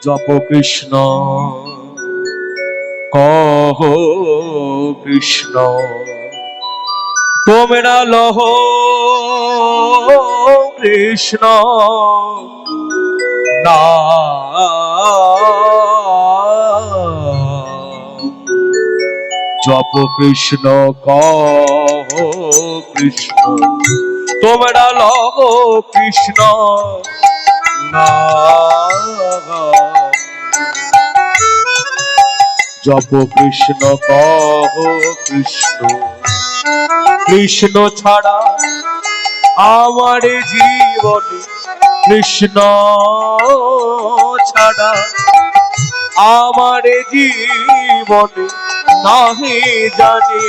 জপ কৃষ্ণ কহ কৃষ্ণ তোমরা লহ কৃষ্ণ না জপ কৃষ্ণ কহ কৃষ্ণ তোমরা লহ কৃষ্ণ না জপ কৃষ্ণ কহ কৃষ্ণ কৃষ্ণ ছাড়া আমার জীবনে কৃষ্ণ ছাড়া আমার জীবনে নাহি জানি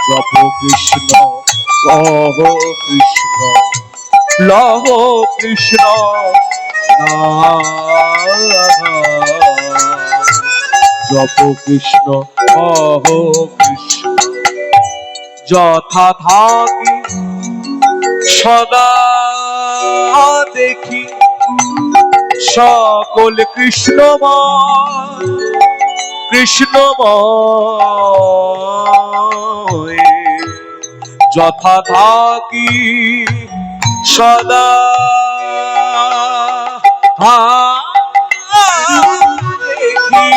জপ কৃষ্ণ কহ কৃষ্ণ লহ কৃষ্ণ জপ কৃষ্ণ কহ কৃষ্ণ যথা থাকি সদা দেখি সকল কৃষ্ণময় কৃষ্ণময় যথা থাকি সদা দেখি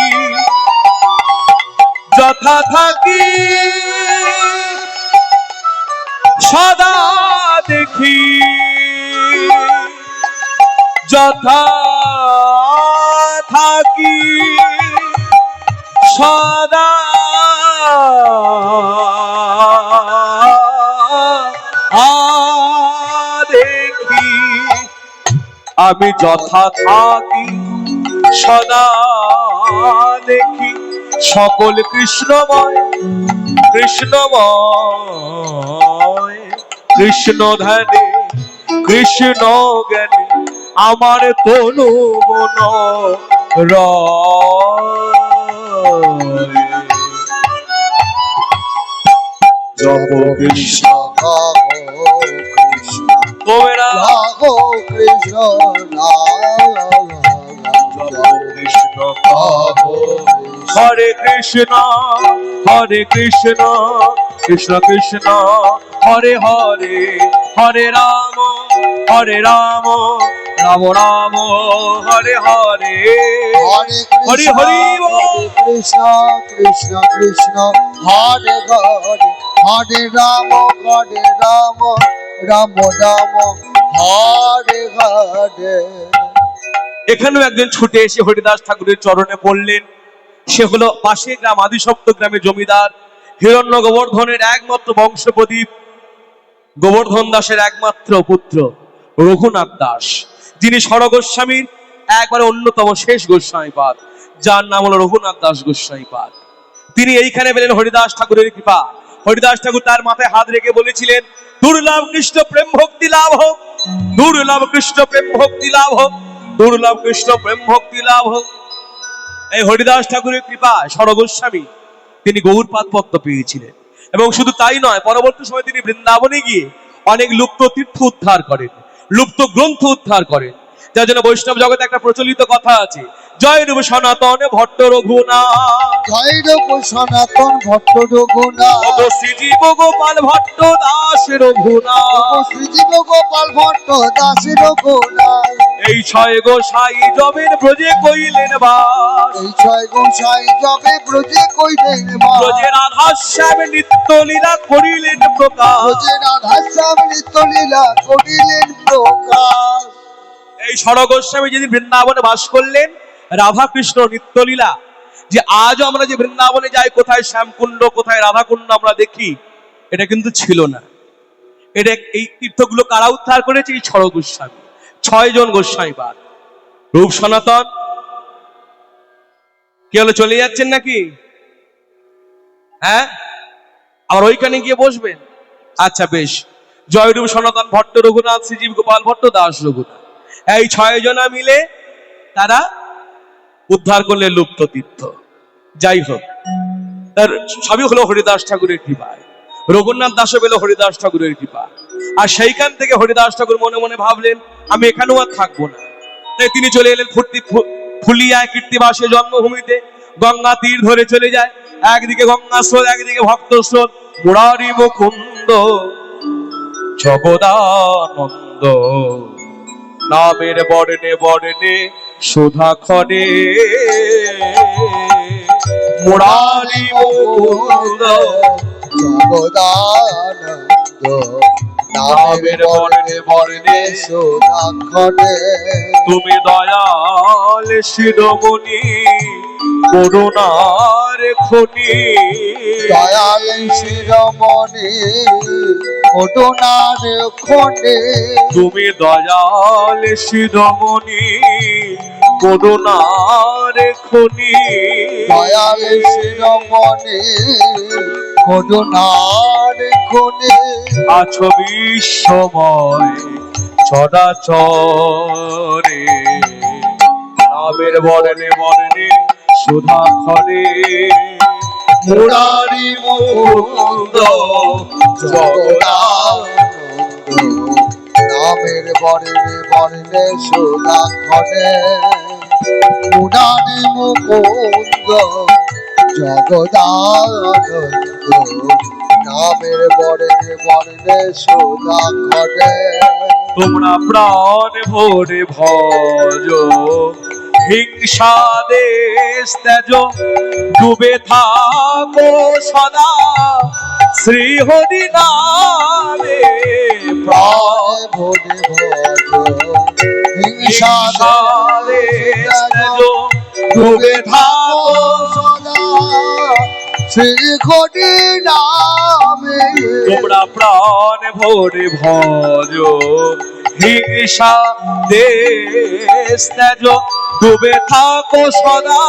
যথা থাকি সদা দেখি যথা থাকি সদা দেখি আমি যথা থাকি সদা দেখি সকল কৃষ্ণময় কৃষ্ণময় কৃষ্ণ ধ্যানে কৃষ্ণ জ্ঞানে আমার তনু মন জপ কৃষ্ণ তোমরা কৃষ্ণ কৃষ্ণ হরে কৃষ্ণ কৃষ্ণ কৃষ্ণ হরে হরে হরে রাম রাম রাম হরে হরে হরি হরি কৃষ্ণ কৃষ্ণ কৃষ্ণ হরে হরে হরে রাম রাম রাম হরে হরে। এখানেও একজন ছুটে এসে হরিদাস ঠাকুরের চরণে পড়লেন। সে হলো পাশে গ্রাম আদিসপ্ত গ্রামে জমিদার হিরণ্য গোবর্ধনের একমাত্র বংশপ্রদীপ গোবর্ধন দাসের একমাত্র পুত্র রঘুনাথ দাস, যিনি ষড় গোস্বামীর একবারে অন্যতম শেষ গোস্বামীপাদ, যার নাম হলো রঘুনাথ দাস গোস্বামীপাদ। তিনি এইখানে পেলেন হরিদাস ঠাকুরের কৃপা। হরিদাস ঠাকুর তার মাথায় হাত রেখে বলেছিলেন, দুর্লভ কৃষ্ণ প্রেম ভক্তি লাভ হোক, দুর্লভ কৃষ্ণ প্রেম ভক্তি লাভ হোক, দুর্লভ কৃষ্ণ প্রেম ভক্তি লাভ হোক। এই হরিদাস ঠাকুরের কৃপা ষড় গোস্বামী তিনি গৌরপাদ পদ্ম পেয়েছিলেন। এবং শুধু তাই নয়, পরবর্তী সময় তিনি বৃন্দাবনে গিয়ে অনেক লুপ্ত তীর্থ উদ্ধার করেন, লুপ্ত গ্রন্থ উদ্ধার করেন। যার জন্য বৈষ্ণব জগতে একটা প্রচলিত কথা আছে, জয় রূপ সনাতন ভট্ট রঘুনাথ, জয় রূপ সনাতন ভট্ট রঘুনাথ, শ্রীজীব গোপাল ভট্ট দাস রঘুনাথ, শ্রীজীব গোপাল ভট্ট দাস রঘুনাথ। এই ছয় গোসাই জবের ব্রজে কইলেন বাস, এই ছয় গোসাই জবে ব্রজে কইলেন বাস, ব্রজে রাধা শ্যাম নিত্য লীলা করিলেন প্রকাশ, ব্রজে রাধা শ্যাম নিত্য লীলা করিলেন প্রকাশ। এই ষড় গোস্বামী যেদিন বৃন্দাবনে বাস করলেন, রাধা কৃষ্ণ নিত্যলীলা যে আজও আমরা যে বৃন্দাবনে যাই, কোথায় শ্যামকুণ্ড কোথায় রাধাকুণ্ড আমরা দেখি, এটা কিন্তু ছিল না। এটা এই তীর্থগুলো কারা উদ্ধার করেছে? এই ষড় গোস্বামী, 6 জন গোস্বামীপাদ। রূপ সনাতন কি হলো, চলে যাচ্ছেন নাকি? হ্যাঁ, আবার ওইখানে গিয়ে বসবেন? আচ্ছা বেশ। জয়রূপ সনাতন ভট্ট রঘুনাথ, শ্রীজীব গোপাল ভট্ট দাস রঘুনাথ, এই 6 জনা মিলে তারা উদ্ধার করলে লুপ্ত তীর্থ। যাই হোক, তার সবই হলো হরিদাস ঠাকুরের কৃপায়। রঘুনাথ দাসও পেল হরিদাস ঠাকুরের কৃপা। আর সেইখান থেকে হরিদাস ঠাকুর মনে মনে ভাবলেন আমি এখানেও আর থাকবো না। তাই তিনি চলে এলেন ফুলিয়ায় কীর্তিবাসে জন্মভূমিতে। গঙ্গা তীর ধরে চলে যায়, একদিকে গঙ্গা স্রোত, একদিকে ভক্ত স্রোত। মুরারি মুকুন্দ জগদানন্দ নামের বর্ণে বর্ণে সুধা খরে। মুরারি মুকুন্দ জগদানন্দ নামের বর্ণে বর্ণে সুধা খরে। তুমি দয়াল শিরোমণি করুণার খনি। দয়াল শিরোমণি করুণার খনি। তুমি দয়াল শিরোমণি করুণার খনি। দয়াল শিরোমণি করুণার খনি। আছো বিশ্বময় চরাচরে নামের বর্ণে বর্ণে সুধা খরে। মুরারি মুকুন্দ জগদানন্দ নামের বর্ণে বর্ণে সুধা খরে। মুরারি মুকুন্দ জগদানন্দ নামের বর্ণে বর্ণে সুধা খরে। তোমরা প্রাণ ভরে ভজ হিংসা দেশ ত্যাজ। ডুবে থাকো সদা শ্রী হরি নামে। প্রাণ ভরে ভজ হিংসা দেশ ত্যাজ। ডুবে থাকো সদা শ্রী হরি নামে। তোমরা প্রাণ ভরে ভজ হিংসা দেশ ত্যাজ। ডুবে থাকো সদা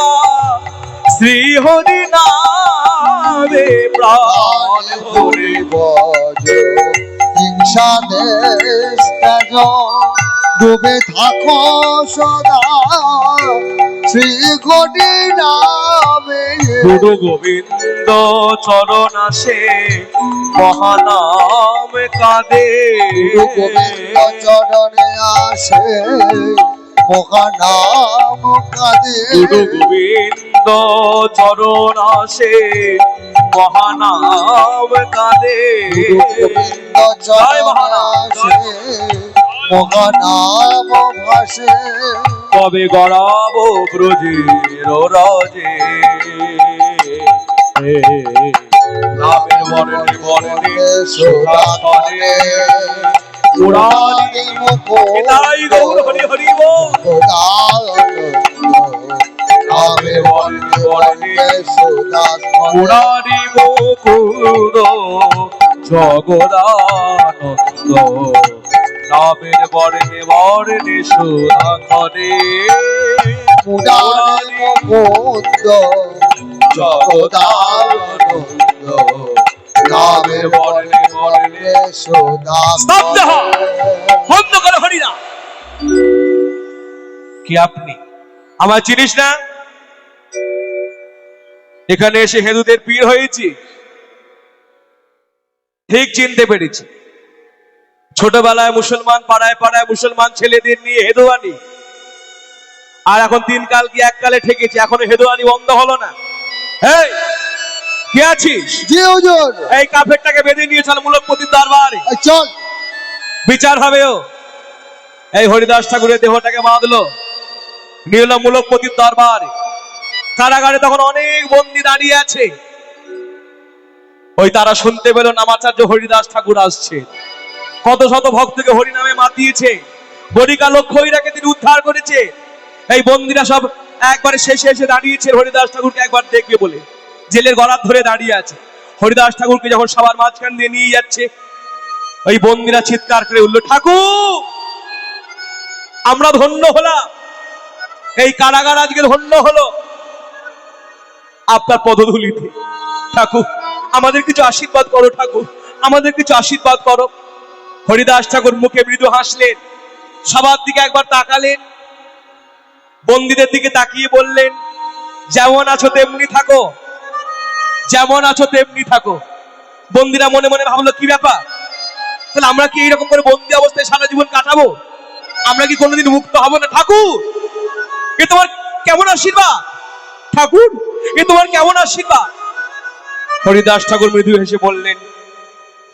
শ্রী হরি নামে। প্রাণ ভরে ভজ হিংসা দেশ ত্যাজ। ডুবে থাকো সদা শ্রী হরি নামে। গুরু গোবিন্দ চরণ আসে মহানাম কাঁদে। গুরু গোবিন্দ চরণে আসে মহানাম কাঁদে। গুরু গোবিন্দ চরণ আসে মহানাম কাঁদে। গুরু গোবিন্দ চরণে আসে মহানাম ভাসে। কবে গড়াবো ব্রজের রাজে। নামের বর্ণে বর্ণে সুধা খরে। মুরারি নিতাই গৌর হরি হরি বল। নামের বর্ণে বর্ণে সুধা খরে। মুরারি মুকুন্দ জগদানন্দ নামের বর্ণে বর্ণে সুধা খরে। মুরারি মুকুন্দ জগদানন্দ নামের বর্ণে বর্ণে সুধা স্তব্ধ হ। খরে। বন্ধ করো হরিনাম। কি আপনি আমার চিনিস না? এখানে এসে হিন্দুদের পীর হয়েছি, ঠিক চিনতে পেরেছি। ছোটবেলায় মুসলমান পাড়ায় পাড়ায় মুসলমান ছেলেদের নিয়ে হেদোয়ানি, আর এখন তিন কাল কি এককালে ঠেকেছি, এখনো হেদোয়ানি বন্ধ হলো না। এই কে আছিস? জি হুজুর। এই কাফেরটাকে বেঁধে নিয়ে চল মূলকপতির দরবারে, চল। বিচার হবে। ও এই হরিদাস ঠাকুরের দেহটাকে বাঁধলো, নিয়ে এলো মূলকপতির দরবারে। কারাগারে তখন অনেক বন্দী দাঁড়িয়ে আছে। ওই তারা শুনতে পেল নামাচার্য হরিদাস ঠাকুর আসছে। কত শত ভক্তকে হরিনামে মাতিয়েছে, বরিকা লক্ষ্মীরাকে তিনি উদ্ধার করেছে। এই বন্দীরা সব একবারে শেষে এসে দাঁড়িয়েছে হরিদাস ঠাকুরকে একবার দেখবে বলে। জেলের গলার ধরে দাঁড়িয়ে আছে। হরিদাস ঠাকুরকে যখন সবার মাঝখান দিয়ে নিয়ে যাচ্ছে, ওই বন্দীরা চিৎকার করে উঠল, ঠাকুর আমরা ধন্য হলাম, এই কারাগার আজকে ধন্য হলো আপনার পদধূলিতে। ঠাকুর আমাদের কিছু আশীর্বাদ করো, ঠাকুর আমাদের কিছু আশীর্বাদ করো। হরিদাস ঠাকুর মুখে মৃদু হাসলেন, সবার দিকে একবার তাকালেন, বন্দীদের দিকে তাকিয়ে বললেন, যেমন আছো তেমনি থাকো, যেমন আছো তেমনি থাকো। বন্দিরা মনে মনে ভাবলো কি ব্যাপার, তাহলে আমরা কি এইরকম করে বন্দি অবস্থায় সারা জীবন কাটাবো? আমরা কি কোনোদিন মুক্ত হব না? ঠাকুর, এ তোমার কেমন আশীর্বাদ? ঠাকুর, এ তোমার কেমন আশীর্বাদ? হরিদাস ঠাকুর মৃদু হেসে বললেন,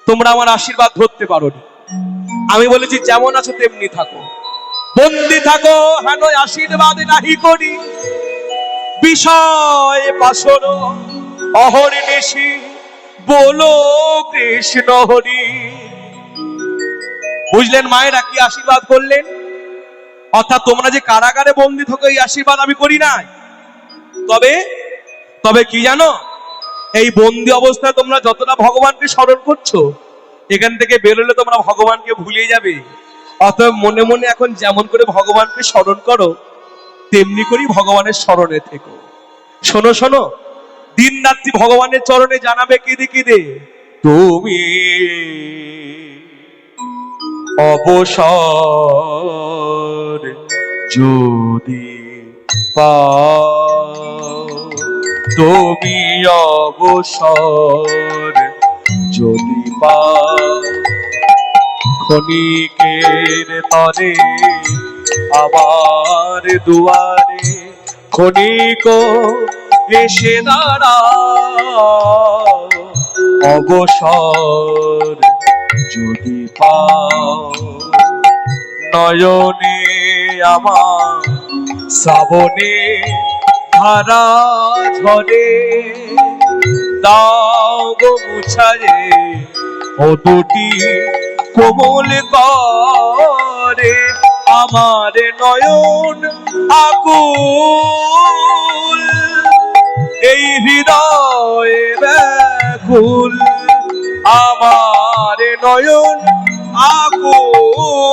তোমরা আমার আশীর্বাদ ধরতে পারোনি। আমি বলেছি যেমন আছো তেমনি থাকো, বন্দি থাকো, হেন আশীর্বাদ নাহি করি। বিষয় পাশর অহর্নিশি বলো কৃষ্ণ হরি। বুঝলেন মায়েরা কি আশীর্বাদ করলেন? অর্থাৎ তোমরা যে কারাগারে বন্দী থাকো এই আশীর্বাদ আমি করি নাই। তবে তবে কি জানো, এই বন্দি অবস্থায় তোমরা যতটা ভগবানকে স্মরণ করছো, এখান থেকে বেরোলে তোমরা ভগবানকে ভুলে যাবে। অতএব মনে মনে এখন যেমন করে ভগবানকে স্মরণ করো, তেমনি করেই ভগবানের স্মরণে থেকো। শোনো শোনো, দিন রাত্রি ভগবানের চরণে জানাবে কেঁদে কেঁদে, তুমি অবসর যদি পাও, তুমি অবসর যদি পাও, ক্ষণিকের তরে আমার দুয়ারে ক্ষণিক এসে দাঁড়াও, অবসর যদি পাও, নয়নে আমার শ্রাবণে ধারা ঝরে, দাও গো মুছারে ও দুটি কোমল করে, আমার নয়ন আকুল, এই হৃদয় ব্যাকুল, আমার নয়ন আকুল,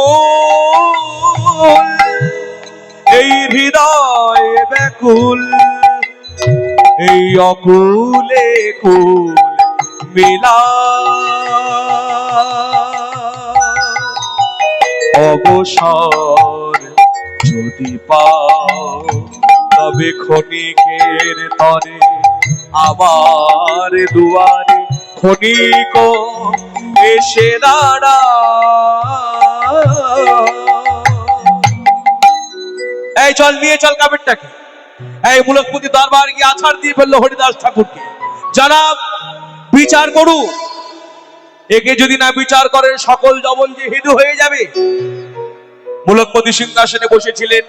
এই হৃদয় ব্যাকুল, এই অকুলে কুল মিলা, অবসর যদি পাও, তবে ক্ষণিকের তরে আবার দুয়ারে ক্ষণিক এসে দাঁড়া। এই চল নিয়ে চল কাপড়টাকে। এই মূলকপতি দরবার গিয়ে আছাড় দিয়ে ফেললো হরিদাস ঠাকুরকে, জানাব বিচার করুন, একে যদি না বিচার করেন সকল যবন যে হিঁদু হয়ে যাবে। মূলকপতি সিংহাসনে বসেছিলেন,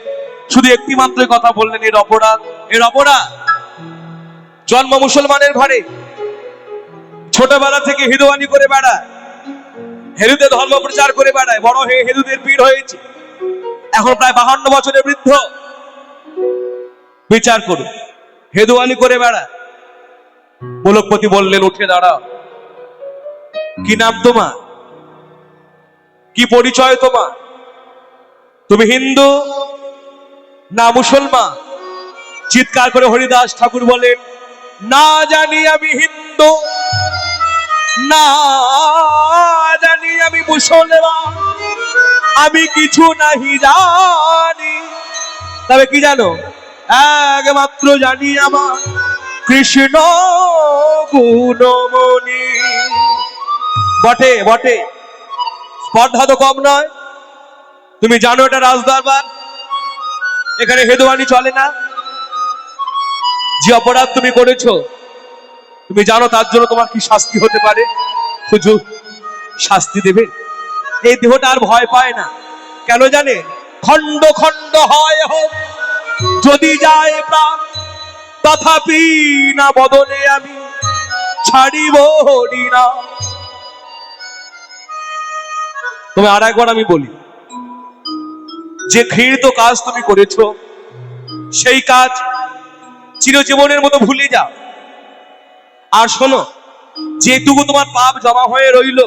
শুধু একটি মাত্র কথা বললেন, এর অপরাধ, এর অপরাধ। জন্ম মুসলমানের ঘরে, ছোটবেলা থেকে হিঁদুয়ানি করে বেড়ায়, হিঁদুদের ধর্ম প্রচার করে বেড়ায়, বড় হয়ে হিঁদুদের পীর হয়েছে, এখন প্রায় 52 বছরের বৃদ্ধ। বিচার করুন, হিঁদুয়ানি করে বেড়ায়। মূলকপতি বললেন, উঠে দাঁড়াও। কি নাম তোমার? কি পরিচয় তোমার? তুমি হিন্দু না মুসলমান? চিৎকার করে হরিদাস ঠাকুর বলেন, না জানি আমি হিন্দু, না জানি আমি মুসলমান, আমি কিছু নাহি জানি। তবে কি জানো? একমাত্র জানি আমার কৃষ্ণ গুণমণি। বটে বটে, স্পর্ধা তো কম নয়। তুমি জানো এটা রাজদরবার, এখানে হেদুয়ানি চলে না। যে অপরাধ তুমি করেছো তুমি জানো তার জন্য তোমার কি শাস্তি হতে পারে। হুজুর শাস্তি দেবে? এই দেহটা আর ভয় পায় না, কেন জানে? খণ্ড খণ্ড হয় হোক যদি যায় প্রাণ, তথাপি না বদলে আমি ছাড়িব না। তুমি আর একবার আমি বলি, যে ঘৃণিত কাজ তুমি করেছো সেই কাজ চিরজীবনের মতো ভুলে যাও। আর শোনো, যেটুকু তোমার পাপ জমা হয়ে রইল,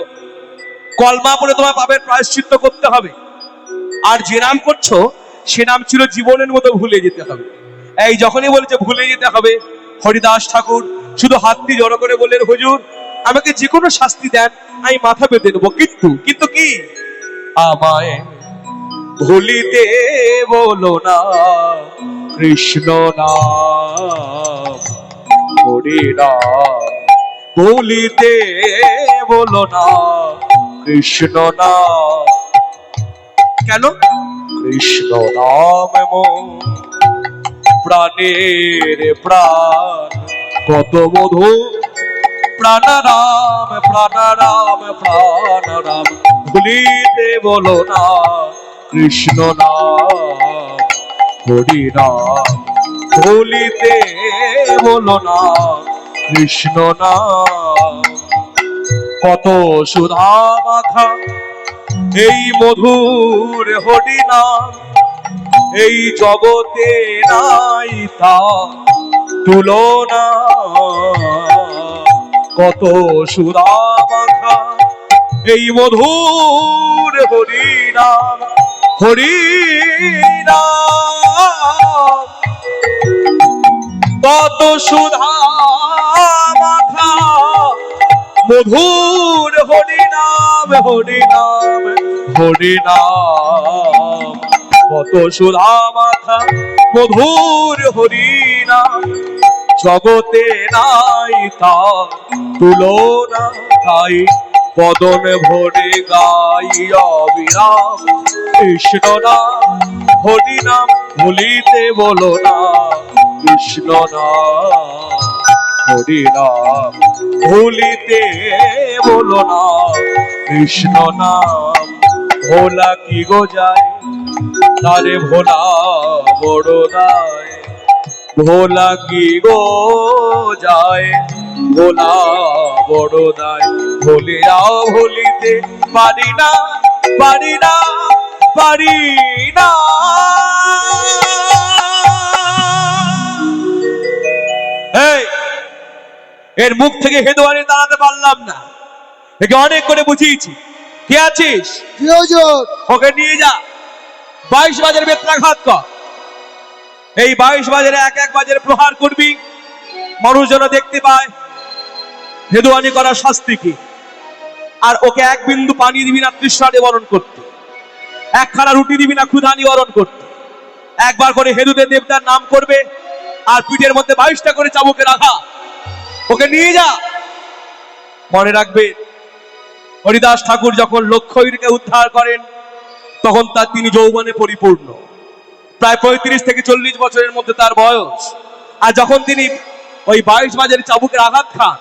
কলমা পড়ে তোমার পাপের প্রায়শ্চিত্ত করতে হবে। আর যে নাম করছো সে নাম চিরজীবনের মতো ভুলে যেতে হবে। এই যখনই বলেছে ভুলে যেতে হবে, হরিদাস ঠাকুর শুধু হাত দিয়ে জড়ো করে বললেন, হুজুর আমাকে যে কোনো শাস্তি দেন, আমি মাথা পেতে নেবো, কিন্তু কি আমায় ভুলিতে বলো না কৃষ্ণ নাম, হরি নাম ভুলিতে বলো না কৃষ্ণ নাম। কেন? কৃষ্ণ নাম মন প্রাণের প্রাণ, কত মধু প্রাণারাম প্রাণারাম প্রাণারাম। ভুলিতে বলো না কৃষ্ণ নাম হরি নাম, ভুলিতে বলো না কৃষ্ণ নাম। কত সুধা মাখা এই মধুর হরি নাম, এই জগতে নাই তা তুলনা। কত সুধা মাখা এই মধুর হরি নাম, হরি নাম। কত সুধা মাখা মধুর হরি নাম, হরি নাম, হরি নাম। কত সুধা মাখা মধুর হরি নাম, জগতে নাই তার তুলনা। তাই বদন ভরে গাই অবিরাম কৃষ্ণ নাম হরি নাম। ভুলিতে বলো না কৃষ্ণ নাম হরি নাম, ভুলিতে বলো না কৃষ্ণ নাম। ভোলা কি গো যায় তারে ভোলা বড় দায়, ভোলা কি গো যায় ভোলা বড় দায়। ভুলে যাও ভুলিতে পারি না, পারি না, পারি না। এর মুখ থেকে হেদোয়ানি দাঁড়াতে পারলাম না, একে অনেক করে বুঝিয়েছি। কে আছিস? ওকে নিয়ে যা 22 বাজার বেত্রাঘাত কর। এই 22 বাজারে এক এক বাজারে প্রহার করবি, মানুষ যেন দেখতে পায় হেদোয়ানি করার শাস্তি কি। আর ওকে এক বিন্দু পানি দিবি না তৃষ্ণা নিবারণ করতে, একখানা রুটি দিবি না ক্ষুধা নিবারণ করতে। একবার করে হেদুতে দেবতার নাম করবে, আর পিঠের মধ্যে 22টা করে চাবুকের আঘাত। ওকে নিয়ে যা। মনে রাখবে, হরিদাস ঠাকুর যখন লক্ষ্মীকে উদ্ধার করেন তখন তিনি যৌবনে পরিপূর্ণ, প্রায় 35 থেকে 40 বছরের মধ্যে তার বয়স। আর যখন তিনি ওই 22 বাজারে চাবুকের আঘাত খান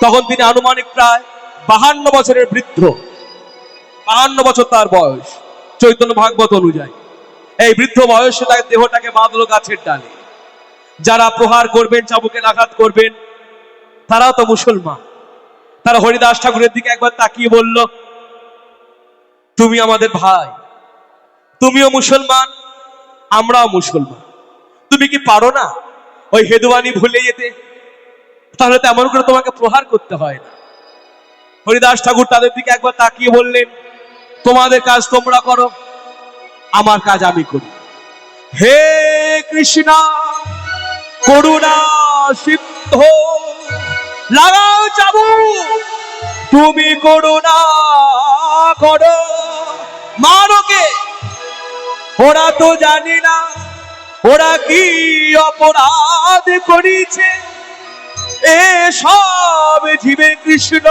তখন তিনি আনুমানিক প্রায় 52 বছরের বৃদ্ধ। 52 বছর তার বয়স চৈতন্য ভাগবত অনুযায়ী। এই বৃদ্ধ বয়সে তার দেহটাকে বাঁধলো গাছের ডালে। যারা প্রহার করবেন, চাবুকের আঘাত করবেন, তারাও তো মুসলমান। তারা হরিদাস ঠাকুরের দিকে একবার তাকিয়ে বলল, তুমি আমাদের ভাই, তুমিও মুসলমান, আমরাও মুসলমান, তুমি কি পারো না ওই হেদুয়ানি ভুলে যেতে? তাহলে তেমন করে তোমাকে প্রহার করতে হয় না। হরিদাস ঠাকুর তাদের দিকে একবার তাকিয়ে বললেন, তোমাদের কাজ তোমরা করো, আমার কাজ আমি করি। হে কৃষ্ণ করুণা সিন্ধু, লাগাও চাবুক, তুমি করুণা করো। মারোকে, ওরা তো জানি না ওরা কি অপরাধ করেছে। এসব জীবে কৃষ্ণ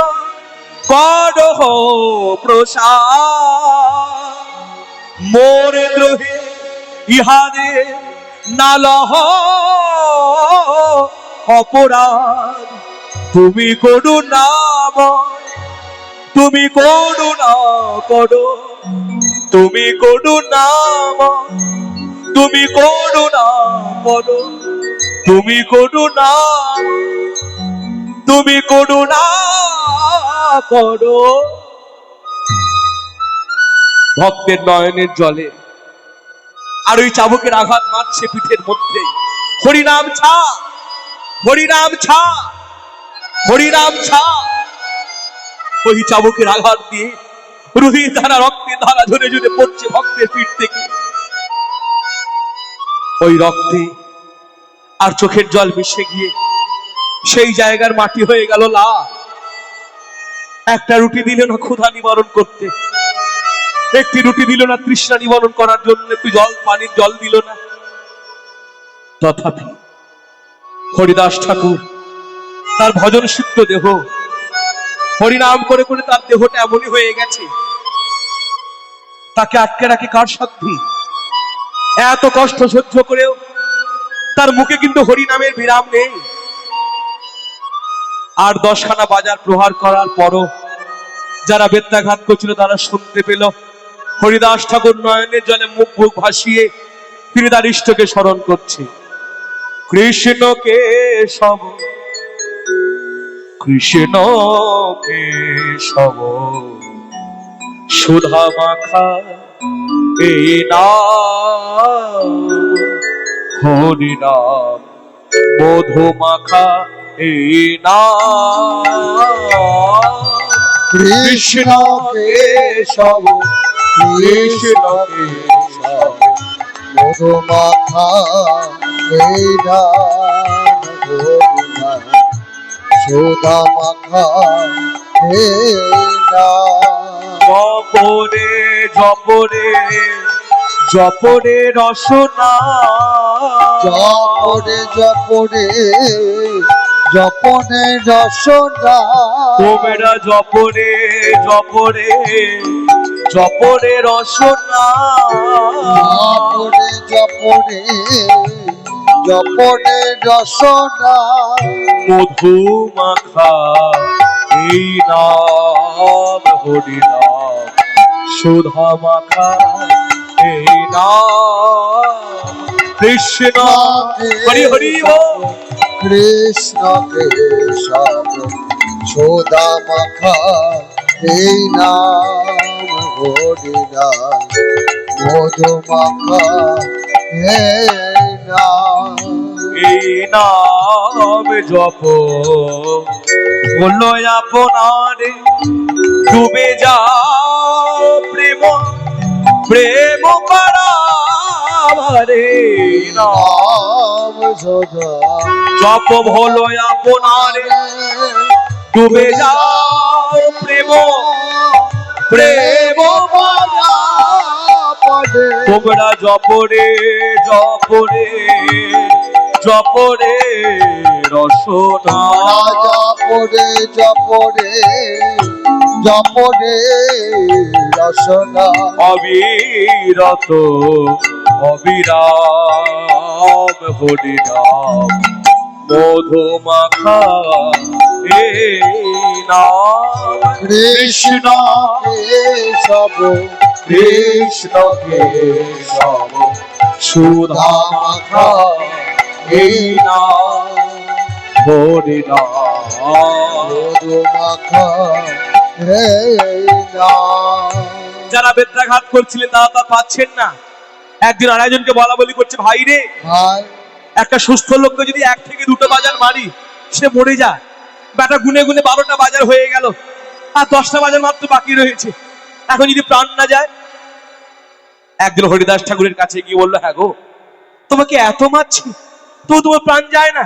করহ প্রসাদ, মোর দ্রোহে ইহাদে নালহ অপরাধ। তুমি করুণাময়, তুমি করুণা করো, তুমি করুণাময়, তুমি করুণা করো, তুমি করুণা, তুমি করুণা করো। ভক্তের নয়নের জলে আর ওই চাবুকের আঘাত মারছে পিঠের মধ্যে। হরিনাম ছা, হরিনাম ছা, হরিনাম ছা। ওই চাবুকের আঘাত দিয়ে রুহি ধারা, রক্তের ধারা ঝরে ঝরে পড়ছে ভক্তের পিঠ থেকে। ওই রক্তে আর চোখের জল মিশে গিয়ে সেই জায়গার মাটি হয়ে গেল লাল। একটা রুটি দিল না ক্ষুধা নিবারণ করতে, একটি রুটি দিল না তৃষ্ণা নিবারণ করার জন্য, একটু জল, পানির জল দিল না। তথাপি হরিদাস ঠাকুর তার ভজন সিদ্ধ দেহ, হরিনাম করে করে তার দেহটা এমনই হয়ে গেছে, তাকে আটকে রাখে কার সাধ্যি? এত কষ্ট সহ্য করেও তার মুখে কিন্তু হরিনামের বিরাম নেই। আর 10খানা বাজার প্রহার করার পরও যারা বেত্রাঘাত করছিল তারা শুনতে পেল হরিদাস ঠাকুর নয়নের জলে মুখ বুক ভাসিয়ে তিনি তার ইষ্টকে স্মরণ করছে। কৃষ্ণ কেশব, কৃষ্ণ কেশব, সুধা মাখা এই নাম, হরি নাম মধু মাখা এই নাম। কৃষ্ণ কেশব, কৃষ্ণ কেশব, মধু মাখা এই নাম, সুধা মাখা এই নাম। জপরে জপরে জপরে রসনা, জপরে জপরে জপরে রসনা, তোমরা জপরে জপরে জপরে রসনা, জপরে জপরে জপরে রসনা, মধু মাখা এই নাম, হরি নাম সুধা মাখা এই নাম। কৃষ্ণ হরি হরি ও, কৃষ্ণ কেশব, সুধা মাখা এই নাম, হরি নাম মধু মাখা এই নাম। এই নাম জপ বললো আপনারে ডুবে যাও প্রেম, প্রেম পারাবারে নাম সদা জপ হলো আপনারে ডুবে যাও প্রেম, প্রেম পদে তোমরা জপরে জপরে জপরে রসনা, জপরে জপরে জপরে রসনা, অবিরত অবিরাম হরি নাম মধু মাখা এই নাম। কৃষ্ণ কেশব, কৃষ্ণ কেশব, সুধা মাখা এই নাম, হরি নাম মধু মাখা এই নাম। যারা বেত্রাঘাত করছিলেন তারা তা পাচ্ছেন না। একদিন আরেকজনকে বলা বলি করছে, ভাই রে, ভাই একটা সুস্থ লোককে যদি 1 থেকে 2টো বাজার মারি সে মরে যায়, বেটা গুনে গুনে 12টা বাজার হয়ে গেল আর 10টা বাজার মাত্র বাকি রয়েছে, এখন যদি প্রাণ না যায়। একদিন হরিদাস ঠাকুরের কাছে গিয়ে বললো, হ্যাঁ গো, তোমাকে এত মারছি তো তোমার প্রাণ যায় না,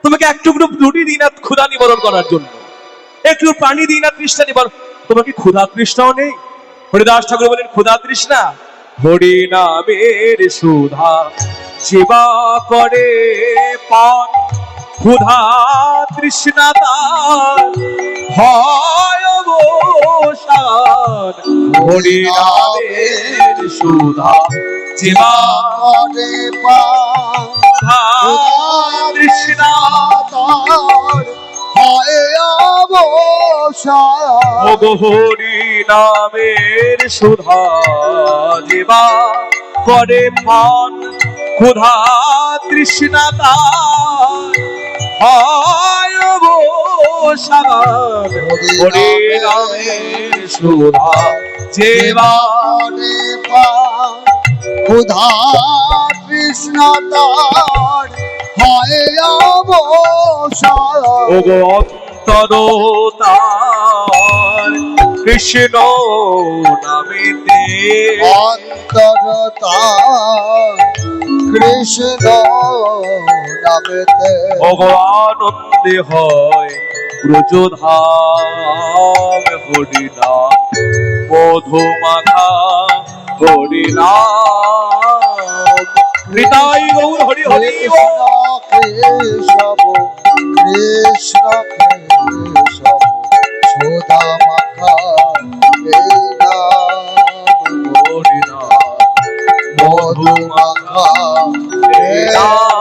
তোমাকে একটু রুটি দিই না ক্ষুধা নিবারণ করার জন্য, একটু পানি দিই না তৃষ্ণা নিবারণ, তোমাকে ক্ষুধা তৃষ্ণাও নেই? হরিদাস ঠাকুর বলেন, ক্ষুধা তৃষ্ণা হরি নামের সুধা সেবা করে পান, ক্ষুধা তৃষ্ণা তার হয় অবসান, হরি নামের সুধা সেবা করে পান, ক্ষুধা তৃষ্ণা তার হয় অবসান। ওগো হরি নামের সুধা যেবা করে পান, ক্ষুধা তৃষ্ণা তার হয় অবসান, হরি নামের সুধা যেবা করে পান, ক্ষুধা তৃষ্ণা তার হয় অবসান। ওগো অন্তর তার কৃষ্ণ নামেতে, অন্তরতা কৃষ্ণ নামেতে, ওগো আনন্দে হয় ব্রজধাম, হরি নাম মধু মাখা হরি নাম। হৃদয় গৌর হরি হরি কৃষ্ণ কেশব, কৃষ্ণ কেশব সুধা মাখা এই নাম হরিনাম মধু মাখা এই নাম